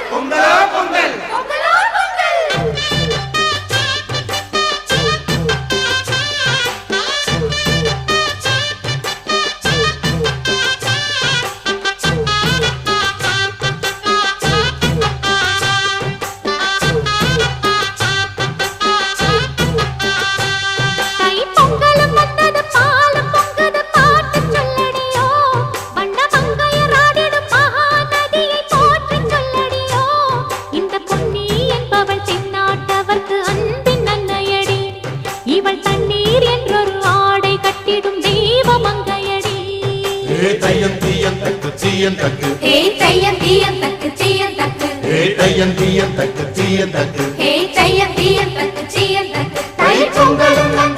பொங்கலோ பொங்கல் பொங்கலோ பொங்கல் தையம் தீயம் தக்கு தீயம் தக்கு ஹே தையம் தீயம் தக்கு தீயம் தக்கு ஹே தையம் தீயம் தக்கு தீயம் தக்கு ஹே தையம் தீயம் தக்கு தீயம் தக்கு தை பொங்கலும்